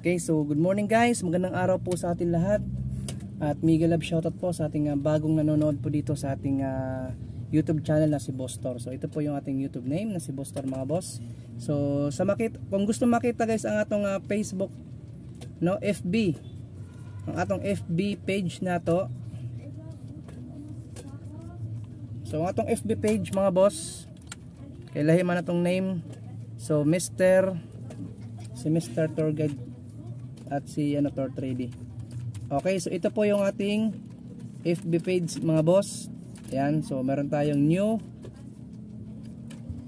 Okay, so good morning guys, magandang araw po sa atin lahat. At mega love shoutout po sa ating bagong nanonood po dito sa ating YouTube channel na si Boss Tor. So ito po yung ating YouTube name na si Boss Tor mga boss. So kung gusto makita guys ang atong Facebook, no, FB, ang atong FB page na to. So ang atong FB page mga boss, kailahi man atong name. So si Mr. Tour Guide at si Tour 3D. Okay, so ito po yung ating FB page mga boss. Ayan, so meron tayong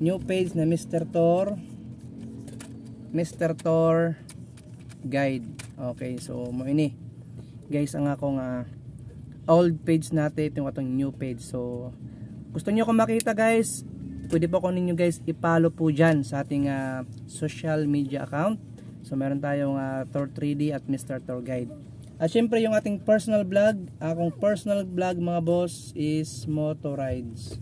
new page na Mr. Tour Guide. Okay, so mo ini guys ang akong old page natin, itong atong new page. So gusto niyo kung makita guys, pwede po ko ninyo guys i-follow po dyan sa ating social media account. So meron tayong Tour 3D at Mr. Tour Guide. At syempre yung ating personal vlog, akong personal vlog mga boss is Moto Rides.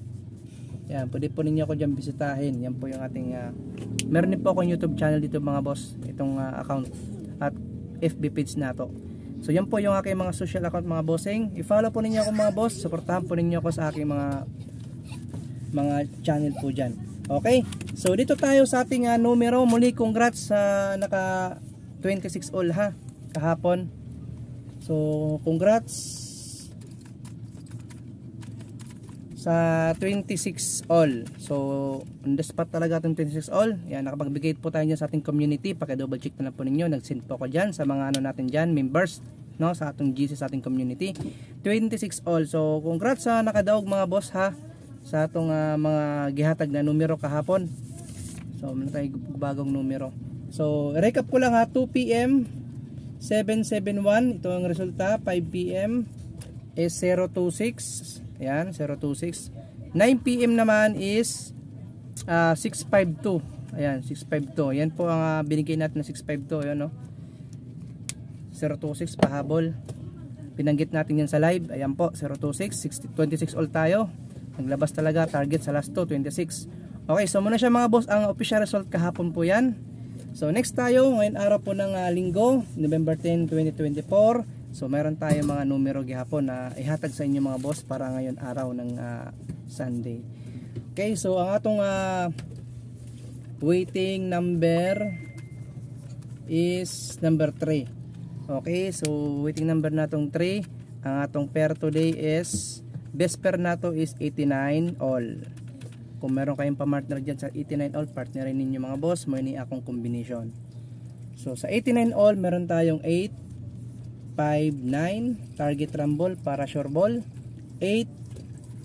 Yan, pwede po ninyo ako dyan bisitahin. Yan po yung ating meron din po akong YouTube channel dito mga boss, itong account at FB page na to. So yan po yung aking mga social account mga bossing. I-follow po ninyo ako mga boss, supportahan po ninyo ako sa aking mga channel po dyan. Okay, so dito tayo sa ating numero. Muli congrats sa naka 26 all ha, kahapon. So congrats sa 26 all. So on the spot talaga itong 26 all. Yan, nakapagbigay po tayo dyan sa ating community. Paki-double check na lang po ninyo. Nag-send po ko dyan sa mga natin dyan, members, no, sa atong GC, sa ating community. 26 all. So congrats sa nakadaog mga boss ha, sa atong mga gihatag na numero kahapon. So meron tayong bagong numero. So recap ko lang ha, 2 PM 771, ito ang resulta. 5 PM is 026. Ayan, 026. 9 PM naman is 652. Ayan, 652. Yan po ang binigay natin na 652. Ayan, no? 026 pahabol. Pinanggit natin yan sa live. Ayan po, 026. 26 all tayo. Naglabas talaga, target sa last 2, 26. Okay, so muna siya mga boss, ang official result kahapon po yan. So next tayo, ngayon araw po ng linggo, November 10, 2024. So meron tayo mga numero gihapon na ihatag sa inyo mga boss para ngayon araw ng Sunday. Okay, so ang atong waiting number is number 3. Okay, so waiting number natong 3. Ang atong pair today is, best pair nato is 89 all. Kung meron kayong pa-partner dyan sa 89 all, partnerin ninyo mga boss, mo ini akong combination. So sa 89 all, meron tayong 8, 5, 9, target rumble para sure ball. 8,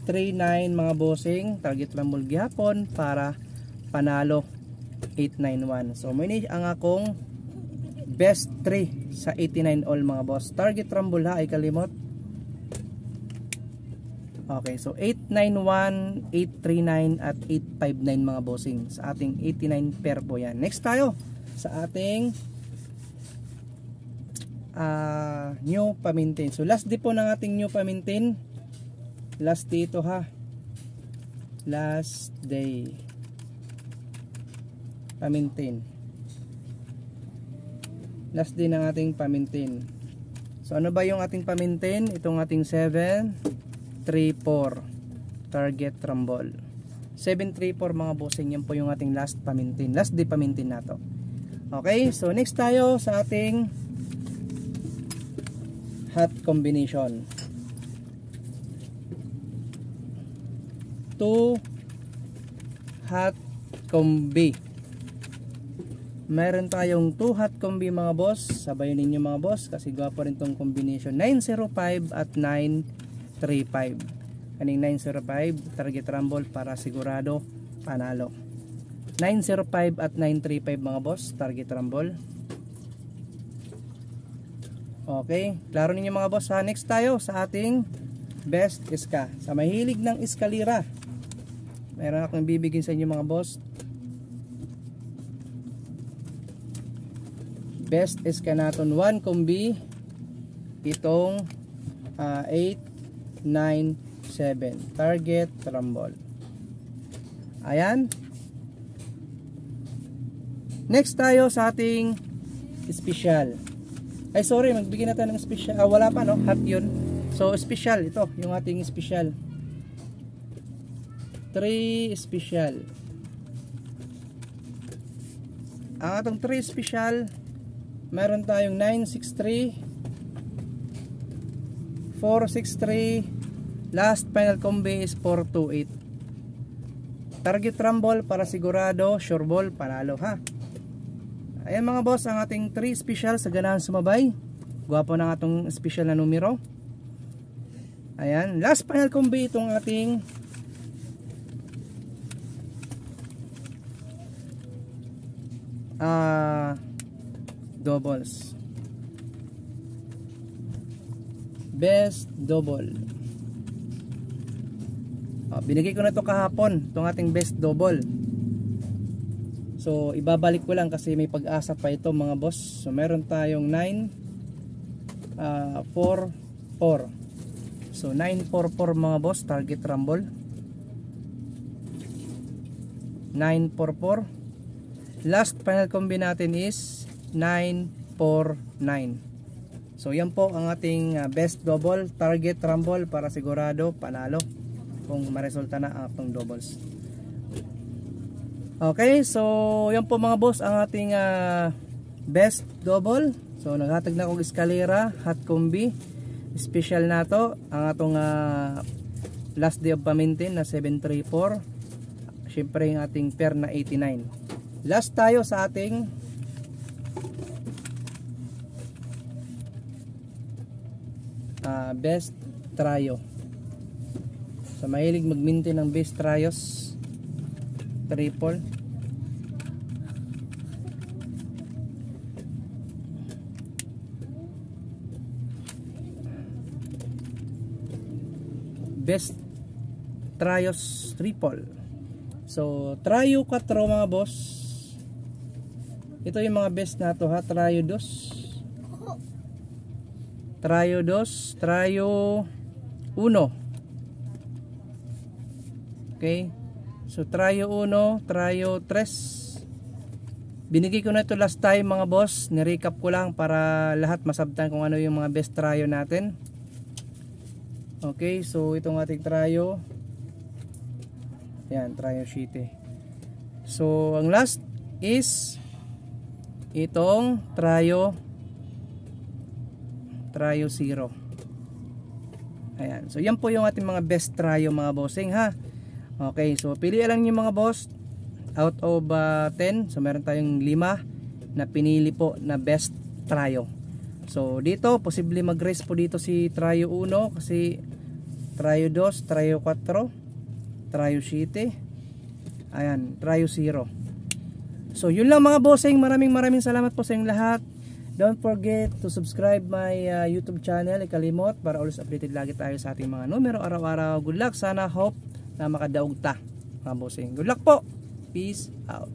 3, 9 mga bossing, target rumble gihapon para panalo. 8, 9, 1. So mo ini ang akong best 3 sa 89 all mga boss. Target rumble ha, ay kalimot. Okay, so 891, 839 at 859 mga bossing sa ating 89 pair po yan. Next tayo sa ating new pamintin. So last day po ng ating new pamintin. Last day ito ha. Last day pamintin. Last day ng ating pamintin. So ano ba yung ating pamintin? Itong ating 734 target rumble. 734 mga bossing, yan po yung ating last pamintin. Last day pamintin na to. Okay, so next tayo sa ating hot combination. 2 hot combi. Meron tayong 2 hot combi mga boss. Sabayin ninyo mga boss kasi gwapo rin tong combination. 905 at 935. Kaning 905 target rumble para sigurado panalo. 905 at 935 mga boss, target rumble. Okay, klaro ninyo mga boss ha. Next tayo sa ating best iska. Sa mahilig ng iskalira, meron akong bibigyan sa inyo mga boss. Best iska natin 1 combi. Itong 8, 9, 7 target rumble. Ayan. Next tayo sa ating special. Ay sorry, magbigay na tayo ng special. Wala pa no, hot yun. So special, ito yung ating special. 3 special. Ang atong 3 special, meron tayong 963, 463, last final combo is 428. Target rumble para sigurado, sure ball, panalo ha. Ayan mga boss, ang ating 3 special sa ganahan sumabay. Gwapo ng atong special na numero. Ayan, last final combo itong ating doubles. Best double. Binigay ko na to kahapon, itong ating best double. So ibabalik ko lang kasi may pag-asa pa ito mga boss. So meron tayong 944. So 944 mga boss, target rumble. 944. Last final combo natin is 949. So yan po ang ating best double, target rumble para sigurado panalo kung maresulta na ang atong doubles. Okay, so yan po mga boss ang ating best double. So naghatag na akong eskalera, hot combi. Special na to ang atong last day of pamintin na 734. Syempre yung ating pair na 89. Last tayo sa ating best trio. So mahilig mag-maintain ng best trios, triple. Best trios triple. So trio 4 mga boss. Ito yung mga best na to ha, trio 2. Trio 2, trio 1. Okay. So trio 1, trio 3. Binigay ko na ito last time mga boss. Ni-recap ko lang para lahat masabtan kung ano yung mga best trio natin. Okay, so itong ating trio. Yan, trio sheet. So ang last is itong trio 0. Ayan. So yan po yung ating mga best trio mga bossing ha. Okay, so pili lang niyo mga boss out of 10. So meron tayong 5 na pinili po na best trio. So dito posible mag-race po dito si trio 1 kasi trio 2, trio 4, trio 7. Ayan, trio 0. So yun lang mga bossing, maraming salamat po sa inyong lahat. Don't forget to subscribe my YouTube channel, ikalimot para always updated lagi tayo sa ating mga numero araw-araw. Good luck, sana hope na makadaog ta mga bossing. Good luck po, peace out.